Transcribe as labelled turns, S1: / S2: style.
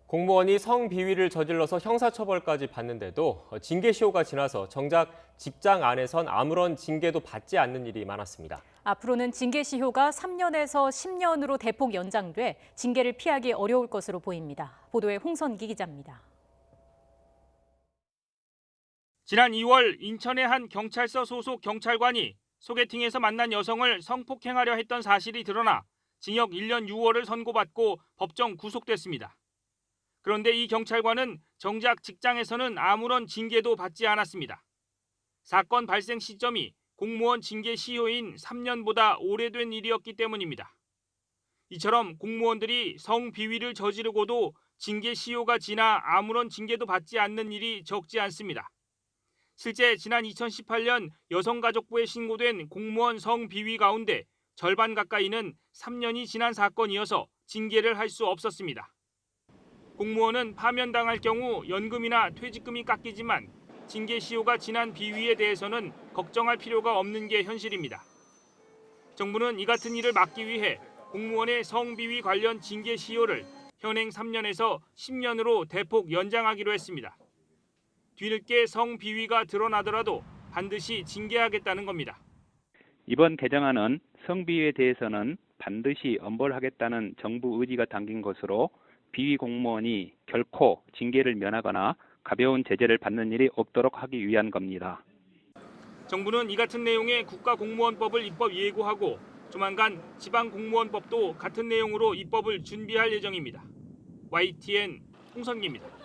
S1: 공무원이 성비위를 저질러서 형사처벌까지 받는데도 징계 시효가 지나서 정작 직장 안에선 아무런 징계도 받지 않는 일이 많았습니다.
S2: 앞으로는 징계 시효가 3년에서 10년으로 대폭 연장돼 징계를 피하기 어려울 것으로 보입니다. 보도에 홍선기 기자입니다.
S3: 지난 2월 인천의 한 경찰서 소속 경찰관이 소개팅에서 만난 여성을 성폭행하려 했던 사실이 드러나 징역 1년 6월을 선고받고 법정 구속됐습니다. 그런데 이 경찰관은 정작 직장에서는 아무런 징계도 받지 않았습니다. 사건 발생 시점이 공무원 징계 시효인 3년보다 오래된 일이었기 때문입니다. 이처럼 공무원들이 성비위를 저지르고도 징계 시효가 지나 아무런 징계도 받지 않는 일이 적지 않습니다. 실제 지난 2018년 여성가족부에 신고된 공무원 성비위 가운데 절반 가까이는 3년이 지난 사건이어서 징계를 할 수 없었습니다. 공무원은 파면당할 경우 연금이나 퇴직금이 깎이지만 징계 시효가 지난 비위에 대해서는 걱정할 필요가 없는 게 현실입니다. 정부는 이 같은 일을 막기 위해 공무원의 성비위 관련 징계 시효를 현행 3년에서 10년으로 대폭 연장하기로 했습니다. 뒤늦게 성비위가 드러나더라도 반드시 징계하겠다는 겁니다.
S4: 이번 개정안은 성비위에 대해서는 반드시 엄벌하겠다는 정부 의지가 담긴 것으로 비위 공무원이 결코 징계를 면하거나 가벼운 제재를 받는 일이 없도록 하기 위한 겁니다.
S3: 정부는 이 같은 내용의 국가공무원법을 입법 예고하고 조만간 지방공무원법도 같은 내용으로 입법을 준비할 예정입니다. YTN 홍선기입니다.